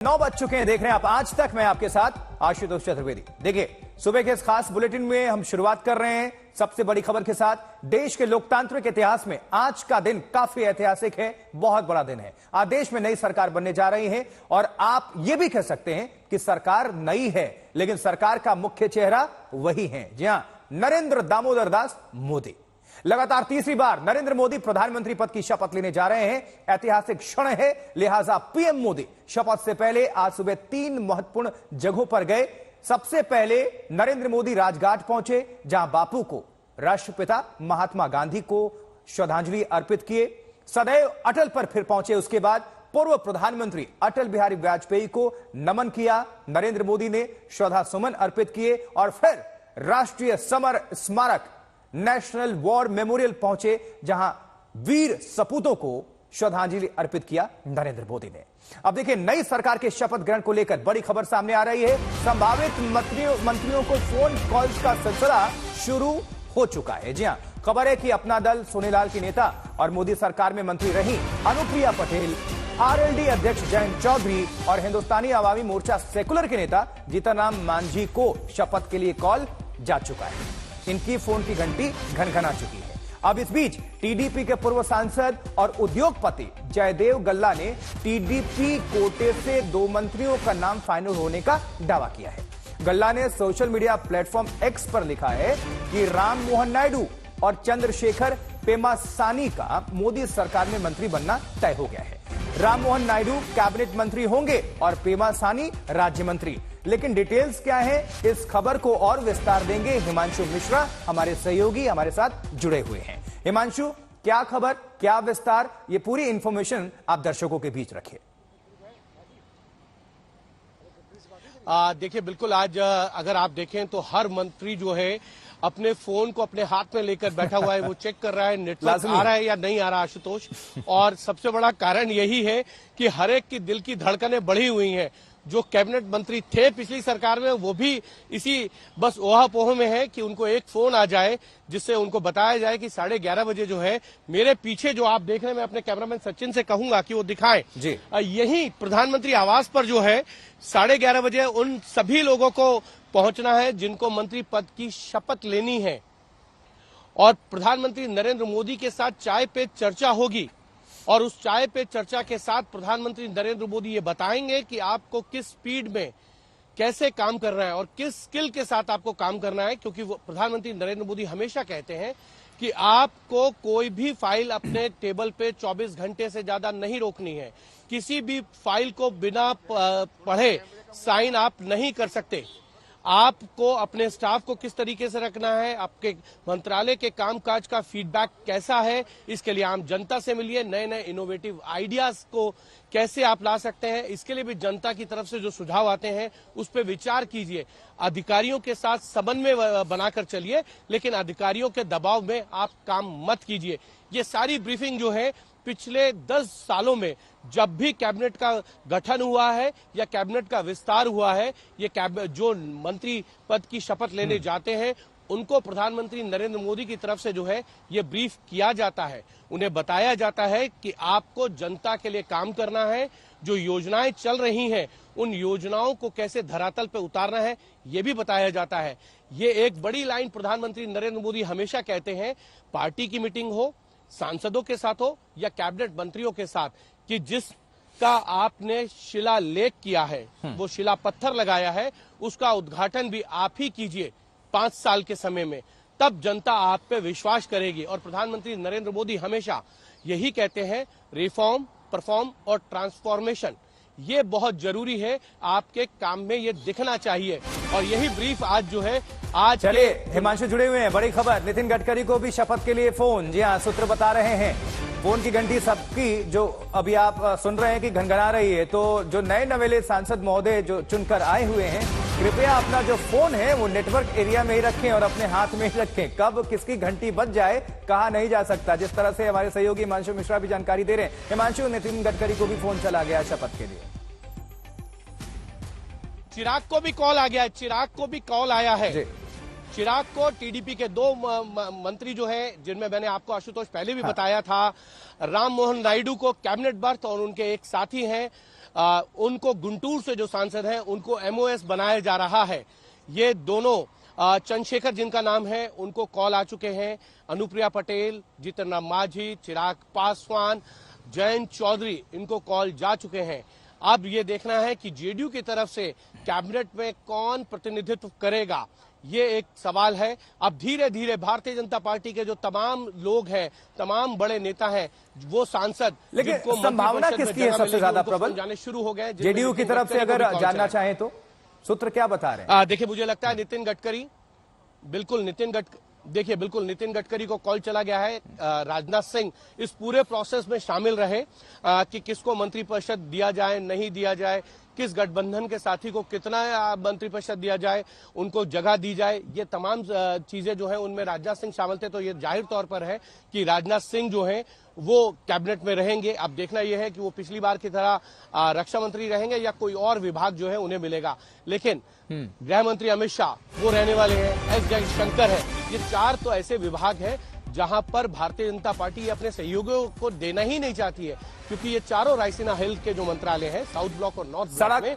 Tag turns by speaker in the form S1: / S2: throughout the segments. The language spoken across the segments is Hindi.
S1: 9 बज चुके हैं। देख रहे हैं आप आज तक, मैं आपके साथ आशुतोष चतुर्वेदी। देखिए, सुबह के इस खास बुलेटिन में हम शुरुआत कर रहे हैं सबसे बड़ी खबर के साथ। देश के लोकतांत्रिक इतिहास में आज का दिन काफी ऐतिहासिक है, बहुत बड़ा दिन है। आज देश में नई सरकार बनने जा रही है और आप यह भी कह सकते हैं कि सरकार नई है, लेकिन सरकार का मुख्य चेहरा वही है। जी हां, नरेंद्र दामोदर दास मोदी। लगातार तीसरी बार नरेंद्र मोदी प्रधानमंत्री पद की शपथ लेने जा रहे हैं। ऐतिहासिक क्षण है, लिहाजा पीएम मोदी शपथ से पहले आज सुबह 3 महत्वपूर्ण जगहों पर गए। सबसे पहले नरेंद्र मोदी राजघाट पहुंचे, जहां बापू को, राष्ट्रपिता महात्मा गांधी को श्रद्धांजलि अर्पित किए। सदैव अटल पर फिर पहुंचे। उसके बाद पूर्व प्रधानमंत्री अटल बिहारी वाजपेयी को नमन किया। नरेंद्र मोदी ने श्रद्धा सुमन अर्पित किए और फिर राष्ट्रीय समर स्मारक नेशनल वॉर मेमोरियल पहुंचे, जहां वीर सपूतों को श्रद्धांजलि अर्पित किया नरेंद्र मोदी ने। अब देखिए, नई सरकार के शपथ ग्रहण को लेकर बड़ी खबर सामने आ रही है। संभावित मंत्रियों को फोन कॉल्स का सिलसिला शुरू हो चुका है। जी हां, खबर है कि अपना दल सोनेलाल की नेता और मोदी सरकार में मंत्री रही अनुप्रिया पटेल, आरएलडी अध्यक्ष जयंत चौधरी और हिंदुस्तानी आवामी मोर्चा सेकुलर के नेता जीतनराम मांझी को शपथ के लिए कॉल जा चुका है। इनकी फोन की घंटी घनघना चुकी है। अब इस बीच टीडीपी के पूर्व सांसद और उद्योगपति जयदेव गल्ला ने टीडीपी कोटे से 2 मंत्रियों का नाम फाइनल होने का दावा किया है। गल्ला ने सोशल मीडिया प्लेटफॉर्म एक्स पर लिखा है कि राम मोहन नायडू और चंद्रशेखर पेमासानी का मोदी सरकार में मंत्री बनना तय हो गया है। राम मोहन नायडू कैबिनेट मंत्री होंगे और पेमासानी राज्य मंत्री। लेकिन डिटेल्स क्या है, इस खबर को और विस्तार देंगे हिमांशु मिश्रा, हमारे सहयोगी हमारे साथ जुड़े हुए हैं। हिमांशु, क्या खबर, क्या विस्तार, ये पूरी इंफॉर्मेशन आप दर्शकों के बीच रखिए।
S2: देखिए, बिल्कुल आज अगर आप देखें तो हर मंत्री जो है अपने फोन को अपने हाथ में लेकर बैठा हुआ है। वो चेक कर रहा है नेटवर्क आ रहा है या नहीं आ रहा, आशुतोष। और सबसे बड़ा कारण यही है कि हर एक की दिल की धड़कनें बढ़ी हुई हैं। जो कैबिनेट मंत्री थे पिछली सरकार में, वो भी इसी बस ओहापोह में है कि उनको एक फोन आ जाए जिससे उनको बताया जाए कि 11:30 बजे जो है मेरे पीछे जो आप देख रहे हैं, मैं अपने कैमरामैन सचिन से कहूंगा कि वो दिखाएं जी। यही प्रधानमंत्री आवास पर जो है 11:30 बजे उन सभी लोगों को पहुंचना है जिनको मंत्री पद की शपथ लेनी है। और प्रधानमंत्री नरेंद्र मोदी के साथ चाय पे चर्चा होगी और उस चाय पे चर्चा के साथ प्रधानमंत्री नरेंद्र मोदी ये बताएंगे कि आपको किस स्पीड में कैसे काम करना है और किस स्किल के साथ आपको काम करना है। क्योंकि वो प्रधानमंत्री नरेंद्र मोदी हमेशा कहते हैं कि आपको कोई भी फाइल अपने टेबल पे 24 घंटे से ज्यादा नहीं रोकनी है। किसी भी फाइल को बिना पढ़े साइन आप नहीं कर सकते। आपको अपने स्टाफ को किस तरीके से रखना है, आपके मंत्रालय के कामकाज का फीडबैक कैसा है, इसके लिए आम जनता से मिलिए। नए नए इनोवेटिव आइडियाज को कैसे आप ला सकते हैं, इसके लिए भी जनता की तरफ से जो सुझाव आते हैं उस पर विचार कीजिए। अधिकारियों के साथ समन्वय बनाकर चलिए, लेकिन अधिकारियों के दबाव में आप काम मत कीजिए। ये सारी ब्रीफिंग जो है पिछले 10 सालों में जब भी कैबिनेट का गठन हुआ है या कैबिनेट का विस्तार हुआ है, ये जो मंत्री पद की शपथ लेने जाते हैं उनको प्रधानमंत्री नरेंद्र मोदी की तरफ से जो है ये ब्रीफ किया जाता है। उन्हें बताया जाता है कि आपको जनता के लिए काम करना है। जो योजनाएं चल रही हैं उन योजनाओं को कैसे धरातल पे उतारना है ये भी बताया जाता है। ये एक बड़ी लाइन प्रधानमंत्री नरेंद्र मोदी हमेशा कहते हैं, पार्टी की मीटिंग हो, सांसदों के साथ हो या कैबिनेट मंत्रियों के साथ, कि जिसका आपने शिलालेख किया है, वो शिला पत्थर लगाया है, उसका उद्घाटन भी आप ही कीजिए 5 साल के समय में। तब जनता आप पे विश्वास करेगी। और प्रधानमंत्री नरेंद्र मोदी हमेशा यही कहते हैं, रिफॉर्म, परफॉर्म और ट्रांसफॉर्मेशन ये बहुत जरूरी है। आपके काम में ये दिखना चाहिए। और यही ब्रीफ आज जो है
S1: चलिए, हिमांशु जुड़े हुए हैं। बड़ी खबर, नितिन गडकरी को भी शपथ के लिए फोन। जी हाँ, सूत्र बता रहे हैं फोन की घंटी सबकी जो अभी आप सुन रहे हैं कि घनघना रही है। तो जो नए नवेले सांसद महोदय जो चुनकर आए हुए हैं, कृपया अपना जो फोन है वो नेटवर्क एरिया में ही रखें और अपने हाथ में ही रखें। कब किसकी घंटी बज जाए कहा नहीं जा सकता। जिस तरह से हमारे सहयोगी हिमांशु मिश्रा भी जानकारी दे रहे हैं। हिमांशु, नितिन गडकरी को भी फोन चला गया शपथ के लिए।
S2: चिराग को भी कॉल आ गया है, चिराग को भी कॉल आया है। चिराग को टीडीपी के 2 मंत्री जो हैं, जिनमें मैंने आपको आशुतोष पहले भी बताया था, राम मोहन नायडू को कैबिनेट बर्थ और उनके एक साथी हैं उनको गुंटूर से जो सांसद हैं उनको एमओएस बनाया जा रहा है। ये दोनों चंद्रशेखर जिनका नाम है उनको कॉल आ चुके हैं, अनुप्रिया पटेल, जीतन राम मांझी, चिराग पासवान, जयंत चौधरी, इनको कॉल जा चुके हैं। अब ये देखना है कि जेडीयू की तरफ से कैबिनेट में कौन प्रतिनिधित्व करेगा, ये एक सवाल है। अब धीरे धीरे भारतीय जनता पार्टी के जो तमाम लोग हैं, तमाम बड़े नेता हैं, वो सांसद,
S1: लेकिन संभावना किसकी है सबसे ज्यादा प्रबल
S2: जाने शुरू हो गए
S1: जेडीयू की तरफ से, अगर जानना चाहें तो सूत्र क्या बता रहे हैं?
S2: देखिए, मुझे लगता है नितिन गडकरी, देखिए बिल्कुल नितिन गडकरी को कॉल चला गया है। राजनाथ सिंह इस पूरे प्रोसेस में शामिल रहे कि किसको मंत्रिपरिषद दिया जाए, नहीं दिया जाए, किस गठबंधन के साथी को कितना मंत्रिपरिषद दिया जाए, उनको जगह दी जाए, ये तमाम चीजें जो है उनमें राजनाथ सिंह शामिल थे। तो ये जाहिर तौर पर है कि राजनाथ सिंह जो है वो कैबिनेट में रहेंगे। अब देखना यह है कि वो पिछली बार की तरह रक्षा मंत्री रहेंगे या कोई और विभाग जो है उन्हें मिलेगा। लेकिन गृह मंत्री अमित शाह वो रहने वाले हैं, एस जयशंकर है। ये 4 तो ऐसे विभाग हैं जहां पर भारतीय जनता पार्टी अपने सहयोगियों को देना ही नहीं चाहती है, क्योंकि ये चारों रायसीना हिल के जो मंत्रालय हैं, साउथ ब्लॉक और नॉर्थ ब्लॉक में,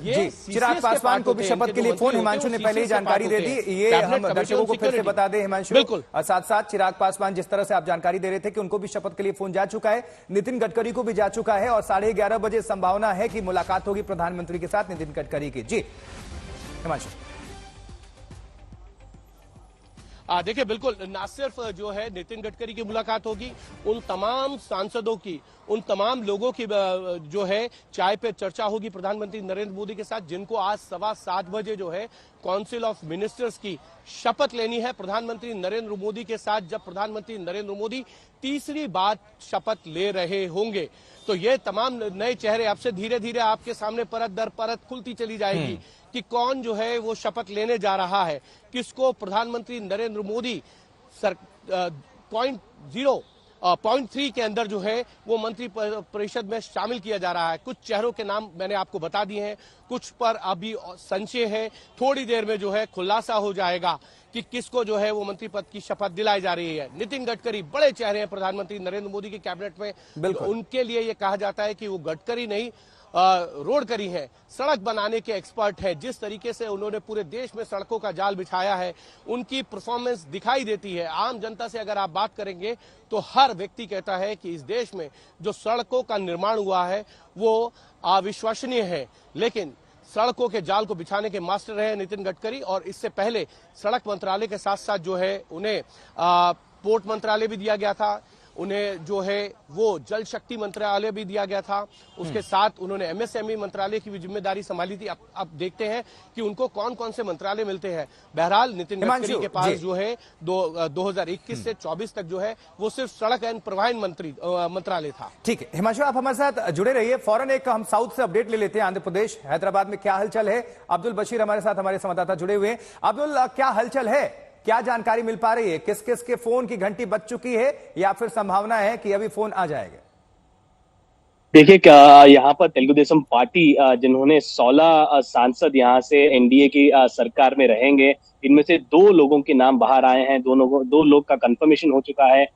S2: ये
S1: चिराग पासवान को भी शपथ के लिए फोन, हिमांशु ने पहले ही जानकारी दे दी। ये हम दर्शकों को फिर से बता दें हिमांशु,
S2: बिल्कुल।
S1: साथ साथ चिराग पासवान जिस तरह से आप जानकारी दे रहे थे कि उनको भी शपथ के लिए फोन जा चुका है, नितिन गडकरी को भी जा चुका है और 11:30 बजे संभावना है कि मुलाकात होगी प्रधानमंत्री के साथ नितिन गडकरी की। जी हिमांशु।
S2: देखिए बिल्कुल, ना सिर्फ जो है नितिन गडकरी की मुलाकात होगी, उन तमाम सांसदों की, उन तमाम लोगों की जो है चाय पे चर्चा होगी प्रधानमंत्री नरेंद्र मोदी के साथ, जिनको आज 7:15 बजे जो है काउंसिल ऑफ मिनिस्टर्स की शपथ लेनी है प्रधानमंत्री नरेंद्र मोदी के साथ। जब प्रधानमंत्री नरेंद्र मोदी तीसरी बार शपथ ले रहे होंगे, तो ये तमाम नए चेहरे अब से धीरे धीरे आपके सामने परत दर परत खुलती चली जाएगी कि कौन जो है वो शपथ लेने जा रहा है, किसको प्रधानमंत्री नरेंद्र मोदी पॉइंट 3 के अंदर जो है वो मंत्री परिषद में शामिल किया जा रहा है। कुछ चेहरों के नाम मैंने आपको बता दिए हैं, कुछ पर अभी संशय है। थोड़ी देर में जो है खुलासा हो जाएगा कि किसको जो है वो मंत्री पद की शपथ दिलाई जा रही है। नितिन गडकरी बड़े चेहरे हैं प्रधानमंत्री नरेंद्र मोदी के कैबिनेट में, उनके लिए ये कहा जाता है कि वो गडकरी नहीं रोड करी है, सड़क बनाने के एक्सपर्ट है। जिस तरीके से उन्होंने पूरे देश में सड़कों का जाल बिछाया है, उनकी परफॉर्मेंस दिखाई देती है। आम जनता से अगर आप बात करेंगे तो हर व्यक्ति कहता है कि इस देश में जो सड़कों का निर्माण हुआ है वो अविश्वसनीय है। लेकिन सड़कों के जाल को बिछाने के मास्टर रहे नितिन गडकरी, और इससे पहले सड़क मंत्रालय के साथ साथ जो है उन्हें पोर्ट मंत्रालय भी दिया गया था, उन्हें जो है वो जल शक्ति मंत्रालय भी दिया गया था, उसके साथ उन्होंने एमएसएमई मंत्रालय की भी जिम्मेदारी संभाली थी। अब देखते हैं कि उनको कौन कौन से मंत्रालय मिलते हैं। बहरहाल नितिन गडकरी के पास जो है 2021 से 24 तक जो है वो सिर्फ सड़क एवं परिवहन मंत्रालय था।
S1: ठीक है हिमांशु, आप हमारे साथ जुड़े रहिए। फौरन एक हम साउथ से अपडेट ले लेते हैं। आंध्र प्रदेश हैदराबाद में क्या हलचल है? अब्दुल बशीर हमारे साथ, हमारे संवाददाता जुड़े हुए हैं। अब्दुल, क्या हलचल है, क्या जानकारी मिल पा रही है? किस किस के फोन की घंटी बज चुकी है या फिर संभावना है कि अभी फोन आ जाएगा?
S3: देखिए, यहाँ पर तेलुगु देशम पार्टी जिन्होंने 16 सांसद यहाँ से एनडीए की सरकार में रहेंगे, इनमें से 2 लोगों के नाम बाहर आए हैं। 2 लोग का कंफर्मेशन हो चुका है।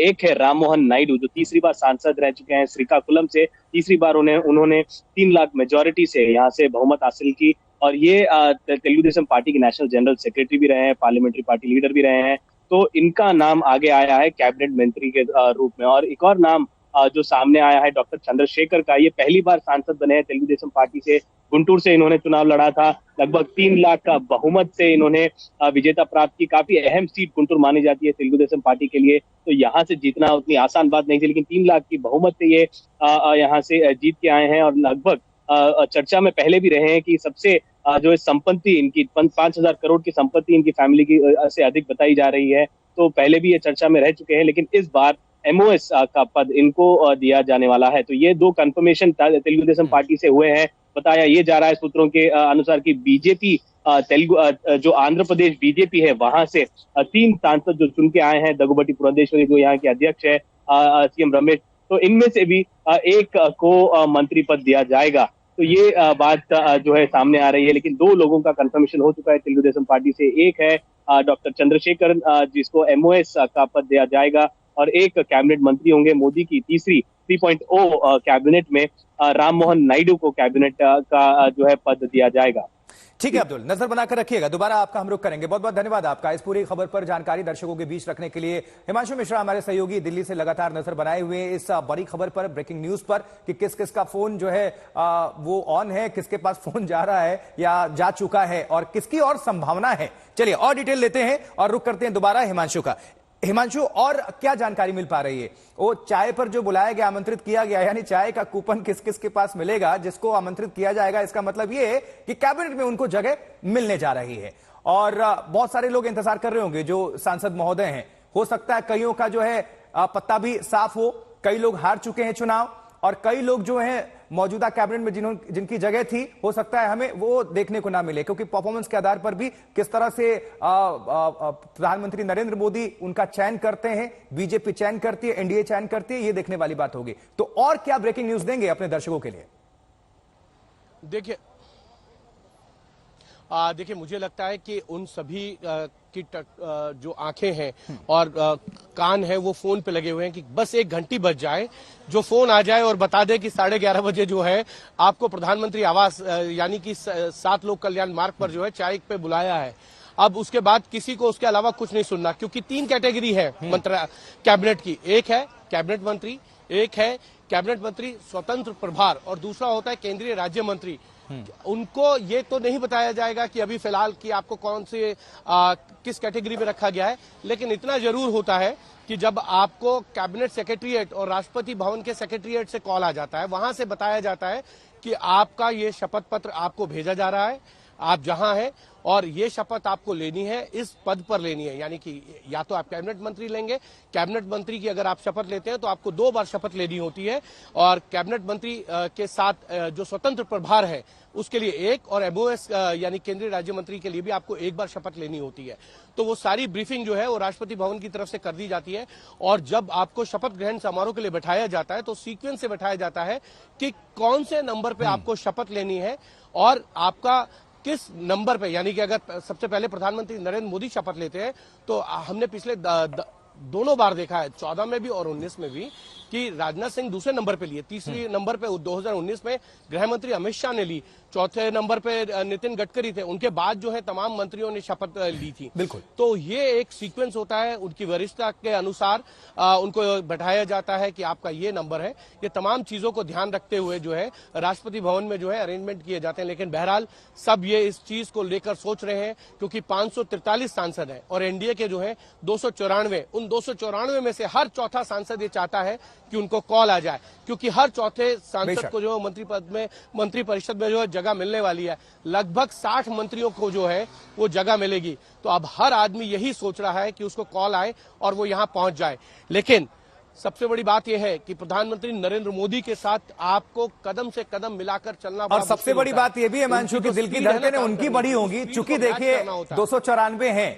S3: एक है राम मोहन नायडू, जो तीसरी बार सांसद रह चुके हैं श्रीकाकुलम से। तीसरी बार उन्होंने 3 लाख मेजोरिटी से यहाँ से बहुमत हासिल की, और ये तेलुगु देशम पार्टी के नेशनल जनरल सेक्रेटरी भी रहे हैं, पार्लियामेंट्री पार्टी लीडर भी रहे हैं। तो इनका नाम आगे आया है कैबिनेट मंत्री के रूप में। और एक और नाम जो सामने आया है डॉक्टर चंद्रशेखर का। ये पहली बार सांसद बने हैं तेलुगु देशम पार्टी से। गुंटूर से इन्होंने चुनाव लड़ा था, लगभग 3 लाख का बहुमत से इन्होंने विजेता प्राप्त की। काफी अहम सीट गुंटूर मानी जाती है तेलुगु देशम पार्टी के लिए, तो यहाँ से जीतना उतनी आसान बात नहीं थी, लेकिन 3 लाख की बहुमत से ये यहाँ से जीत के आए हैं। और लगभग चर्चा में पहले भी रहे हैं कि सबसे जो संपत्ति इनकी 5,000 करोड़ की संपत्ति इनकी फैमिली की से अधिक बताई जा रही है। तो पहले भी ये चर्चा में रह चुके हैं, लेकिन इस बार एमओएस का पद इनको दिया जाने वाला है। तो ये 2 कंफर्मेशन तेलुगु देशम पार्टी से हुए हैं। बताया ये जा रहा है सूत्रों के अनुसार कि बीजेपी जो आंध्र प्रदेश बीजेपी है, वहां से 3 सांसद जो चुन के आए हैं, दगुबटी पुरंदेश्वरी जो यहाँ के अध्यक्ष है, सीएम रमेश, तो इनमें से भी एक को मंत्री पद दिया जाएगा। तो ये बात जो है सामने आ रही है, लेकिन 2 लोगों का कंफर्मेशन हो चुका है तेलुगु देशम पार्टी से। एक है डॉक्टर चंद्रशेखर, जिसको एमओएस का पद दिया जाएगा, और एक कैबिनेट मंत्री होंगे, मोदी की तीसरी 3.0 कैबिनेट में राम मोहन नायडू को कैबिनेट का जो है पद दिया जाएगा।
S1: ठीक है अब्दुल, नजर बनाकर रखिएगा, दोबारा आपका हम रुख करेंगे। बहुत बहुत धन्यवाद आपका इस पूरी खबर पर जानकारी दर्शकों के बीच रखने के लिए। हिमांशु मिश्रा हमारे सहयोगी दिल्ली से लगातार नजर बनाए हुए इस बड़ी खबर पर, ब्रेकिंग न्यूज पर कि किस किस का फोन जो है वो ऑन है, किसके पास फोन जा रहा है या जा चुका है और किसकी और संभावना है। चलिए और डिटेल लेते हैं और रुख करते हैं दोबारा हिमांशु का। हिमांशु, और क्या जानकारी मिल पा रही है? वो चाय पर जो बुलाया गया, आमंत्रित किया गया, यानी चाय का कूपन किस किस के पास मिलेगा जिसको आमंत्रित किया जाएगा, इसका मतलब ये है कि कैबिनेट में उनको जगह मिलने जा रही है। और बहुत सारे लोग इंतजार कर रहे होंगे जो सांसद महोदय हैं। हो सकता है कईयों का जो है पत्ता भी साफ हो, कई लोग हार चुके हैं चुनाव और कई लोग जो हैं मौजूदा कैबिनेट में जिनकी जगह थी, हो सकता है हमें वो देखने को ना मिले, क्योंकि परफॉर्मेंस के आधार पर भी किस तरह से प्रधानमंत्री नरेंद्र मोदी उनका चयन करते हैं, बीजेपी चयन करती है, एनडीए चयन करती है, ये देखने वाली बात होगी। तो और क्या ब्रेकिंग न्यूज देंगे अपने दर्शकों के लिए?
S2: देखिए मुझे लगता है कि उन सभी की जो आंखें हैं और कान है वो फोन पे लगे हुए हैं कि बस एक घंटी बज जाए, जो फोन आ जाए और बता दे कि 11:30 बजे जो है आपको प्रधानमंत्री आवास यानी कि 7 लोक कल्याण मार्ग पर जो है चाय पे बुलाया है। अब उसके बाद किसी को उसके अलावा कुछ नहीं सुनना, क्योंकि 3 कैटेगरी है कैबिनेट की। एक है कैबिनेट मंत्री, एक है कैबिनेट मंत्री स्वतंत्र प्रभार और दूसरा होता है केंद्रीय राज्य मंत्री। उनको ये तो नहीं बताया जाएगा कि अभी फिलहाल कि आपको कौन से किस कैटेगरी में रखा गया है, लेकिन इतना जरूर होता है कि जब आपको कैबिनेट सेक्रेटरीएट और राष्ट्रपति भवन के सेक्रेटरीएट से कॉल आ जाता है, वहां से बताया जाता है कि आपका ये शपथ पत्र आपको भेजा जा रहा है, आप जहां हैं और ये शपथ आपको लेनी है, इस पद पर लेनी है। यानी कि या तो आप कैबिनेट मंत्री लेंगे, कैबिनेट मंत्री की अगर आप शपथ लेते हैं तो आपको 2 बार शपथ लेनी होती है, और कैबिनेट मंत्री के साथ जो स्वतंत्र प्रभार है उसके लिए एक, और एमओएस यानी केंद्रीय राज्य मंत्री के लिए भी आपको 1 बार शपथ लेनी होती है। तो वो सारी ब्रीफिंग जो है वो राष्ट्रपति भवन की तरफ से कर दी जाती है, और जब आपको शपथ ग्रहण समारोह के लिए बैठाया जाता है तो सीक्वेंस से बैठाया जाता है कि कौन से नंबर पे आपको शपथ लेनी है और आपका किस नंबर पे। यानी कि अगर सबसे पहले प्रधानमंत्री नरेंद्र मोदी शपथ लेते हैं तो हमने पिछले दोनों बार देखा है, 14 में भी और 19 में भी, कि राजनाथ सिंह दूसरे नंबर पे लिए, तीसरी नंबर पे 2019 में गृह मंत्री अमित शाह ने ली, चौथे नंबर पे नितिन गडकरी थे, उनके बाद जो है तमाम मंत्रियों ने शपथ ली थी।
S1: बिल्कुल।
S2: तो ये एक सीक्वेंस होता है, उनकी वरिष्ठता के अनुसार उनको बैठाया जाता है कि आपका ये नंबर है। ये तमाम चीजों को ध्यान रखते हुए जो है राष्ट्रपति भवन में जो है अरेंजमेंट किए जाते हैं। लेकिन बहरहाल सब ये इस चीज को लेकर सोच रहे हैं, क्योंकि 543 सांसद हैं और एनडीए के जो है 294, उन 294 में से हर चौथा सांसद ये चाहता है कि उनको कॉल आ जाए, क्योंकि हर चौथे सांसद को जो मंत्री पद में, मंत्री परिषद में जो है जगह मिलने वाली है। लगभग 60 मंत्रियों को जो है वो जगह मिलेगी। तो अब हर आदमी यही सोच रहा है कि उसको कॉल आए और वो यहां पहुंच जाए। लेकिन सबसे बड़ी बात यह है कि प्रधानमंत्री नरेंद्र मोदी के साथ आपको कदम से कदम मिलाकर चलना,
S1: और सबसे बड़ी बात यह भी है हिमांशु की दिल की धड़कनें उनकी बड़ी होंगी, चूंकि देखिए 294 हैं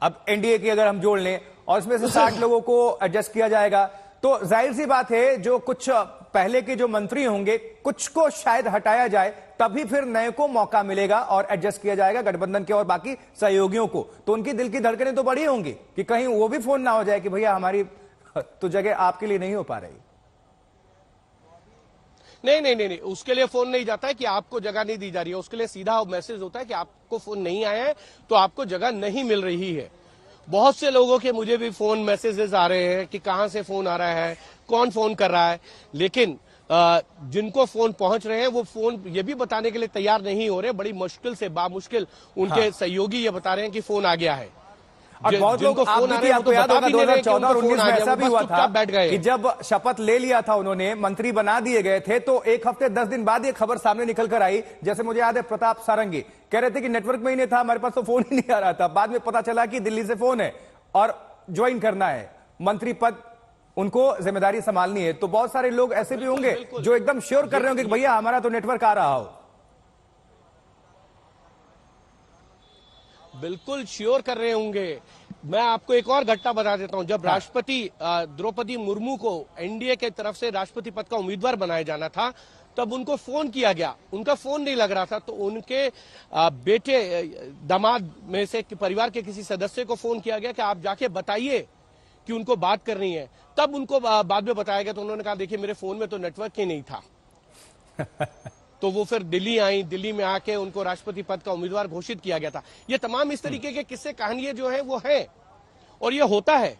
S1: अब एनडीए की अगर हम जोड़ लें और इसमें से 60 लोगों को एडजस्ट किया जाएगा, तो जाहिर सी बात है जो कुछ पहले के जो मंत्री होंगे कुछ को शायद हटाया जाए, तभी फिर नए को मौका मिलेगा और एडजस्ट किया जाएगा गठबंधन के और बाकी सहयोगियों को। तो उनकी दिल की धड़कनें तो बड़ी होंगी कि कहीं वो भी फोन ना हो जाए कि भैया हमारी तो जगह आपके लिए नहीं हो पा रही।
S2: नहीं, उसके लिए फोन नहीं जाता है कि आपको जगह नहीं दी जा रही है। उसके लिए सीधा मैसेज होता है कि आपको फोन नहीं आया है तो आपको जगह नहीं मिल रही है। बहुत से लोगों के मुझे भी फोन मैसेजेस आ रहे हैं कि कहां से फोन आ रहा है, कौन फोन कर रहा है, लेकिन जिनको फोन पहुंच रहे हैं वो फोन ये भी बताने के लिए तैयार नहीं हो रहे। बड़ी मुश्किल से बामुश्किल उनके सहयोगी ये बता रहे हैं कि फोन आ गया है।
S1: और बहुत लोग आपको याद होगा 2014 और 19 में ऐसा भी हुआ था कि जब शपथ ले लिया था उन्होंने, मंत्री बना दिए गए थे, तो 1 हफ्ते 10 दिन बाद ये खबर सामने निकल कर आई। जैसे मुझे याद है प्रताप सारंगी कह रहे थे कि नेटवर्क में ही नहीं था, हमारे पास तो फोन ही नहीं आ रहा था। बाद में पता चला कि दिल्ली से फोन है और ज्वाइन करना है, मंत्री पद उनको जिम्मेदारी संभालनी है। तो बहुत सारे लोग ऐसे भी होंगे जो एकदम श्योर कर रहे होंगे कि भैया हमारा तो नेटवर्क आ रहा हो।
S2: बिल्कुल श्योर कर रहे होंगे। मैं आपको एक और घटना बता देता हूं। जब राष्ट्रपति द्रौपदी मुर्मू को एनडीए के तरफ से राष्ट्रपति पद का उम्मीदवार बनाया जाना था, तब उनको फोन किया गया, उनका फोन नहीं लग रहा था, तो उनके बेटे दामाद में से परिवार के किसी सदस्य को फोन किया गया कि आप जाके बताइए कि उनको बात करनी है, तब उनको बाद में बताया गया तो उन्होंने कहा देखिए मेरे फोन में तो नेटवर्क ही नहीं था। तो वो फिर दिल्ली आई, दिल्ली में आके उनको राष्ट्रपति पद का उम्मीदवार घोषित किया गया था। ये तमाम इस तरीके के किस्से कहानियां जो है वो है, और ये होता है।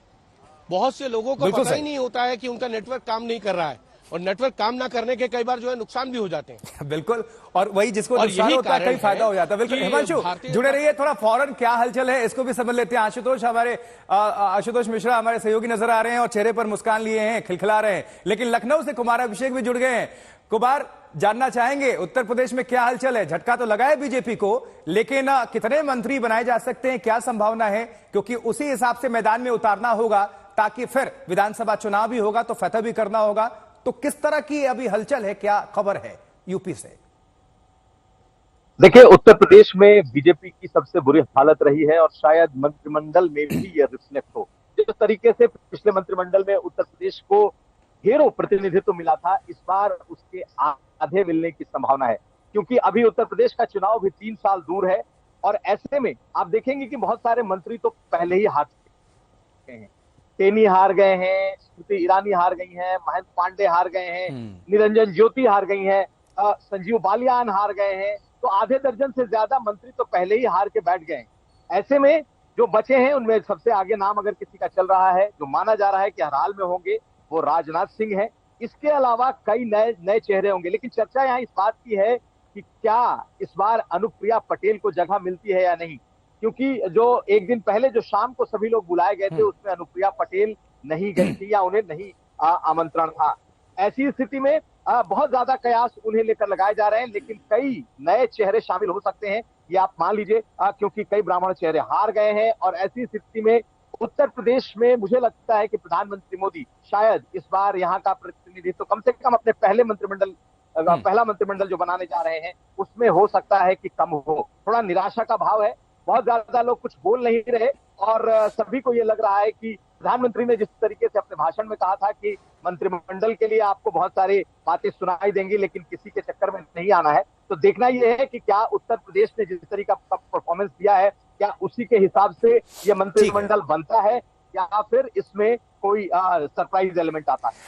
S2: बहुत से लोगों को पता ही नहीं होता है कि उनका नेटवर्क काम नहीं कर रहा है, और नेटवर्क काम ना करने के कई बार जो है नुकसान भी हो जाते हैं।
S1: बिल्कुल, और वही जिसको नुकसान होता है कई फायदा हो जाता है। बिल्कुल हिमांशु जुड़े रहिए, थोड़ा फौरन क्या हलचल है इसको भी समझ लेते हैं। आशुतोष मिश्रा हमारे सहयोगी नजर आ रहे हैं और चेहरे पर मुस्कान लिए हैं, खिलखिला रहे हैं। लेकिन लखनऊ से कुमार अभिषेक भी जुड़ गए हैं। कुमार, जानना चाहेंगे उत्तर प्रदेश में क्या हलचल है? झटका तो लगा है बीजेपी को, लेकिन कितने मंत्री बनाए जा सकते हैं, क्या संभावना है? क्योंकि उसी हिसाब से मैदान में उतारना होगा, ताकि फिर विधानसभा चुनाव भी होगा तो फतह भी करना होगा। तो किस तरह की अभी हलचल है, क्या खबर है यूपी से?
S4: देखिए, उत्तर प्रदेश में बीजेपी की सबसे बुरी हालत रही है और शायद मंत्रिमंडल में भी यह रिफ्लेक्ट हो। जिस तरीके से पिछले मंत्रिमंडल में उत्तर प्रदेश को ढेरों प्रतिनिधित्व मिला था, इस बार उसके आधे मिलने की संभावना है, क्योंकि अभी उत्तर प्रदेश का चुनाव भी 3 साल दूर है। और ऐसे में आप देखेंगे कि बहुत सारे मंत्री तो पहले ही हार चुके हैं। टेनी हार गए हैं, स्मृति ईरानी हार गई हैं, महेंद्र पांडे हार गए हैं, निरंजन ज्योति हार गई हैं, संजीव बालियान हार गए हैं। तो आधे दर्जन से ज्यादा मंत्री तो पहले ही हार के बैठ गए हैं। ऐसे में जो बचे हैं उनमें सबसे आगे नाम अगर किसी का चल रहा है, जो माना जा रहा है कि हर हाल में होंगे, वो राजनाथ सिंह है। इसके अलावा कई नए चेहरे होंगे, लेकिन चर्चा यहाँ इस बात की है कि क्या इस बार अनुप्रिया पटेल को जगह मिलती है या नहीं, क्योंकि जो एक दिन पहले जो शाम को सभी लोग बुलाए गए थे उसमें अनुप्रिया पटेल नहीं गई थी या उन्हें नहीं आमंत्रण था। ऐसी स्थिति में बहुत ज्यादा कयास उन्हें लेकर लगाए जा रहे हैं, लेकिन कई नए चेहरे शामिल हो सकते हैं, ये आप मान लीजिए, क्योंकि कई ब्राह्मण चेहरे हार गए हैं। और ऐसी स्थिति में उत्तर प्रदेश में मुझे लगता है कि प्रधानमंत्री मोदी शायद इस बार यहाँ का प्रतिनिधित्व कम से कम अपने पहला मंत्रिमंडल जो बनाने जा रहे हैं उसमें हो सकता है कि कम हो। थोड़ा निराशा का भाव है, बहुत ज्यादा लोग कुछ बोल नहीं रहे, और सभी को ये लग रहा है कि प्रधानमंत्री ने जिस तरीके से अपने भाषण में कहा था कि मंत्रिमंडल के लिए आपको बहुत सारी बातें सुनाई देंगी, लेकिन किसी के चक्कर में नहीं आना है। तो देखना यह है कि क्या उत्तर प्रदेश ने जिस तरीका का परफॉर्मेंस दिया है, क्या उसी के हिसाब से यह मंत्रिमंडल बनता है या फिर इसमें कोई सरप्राइज एलिमेंट आता है।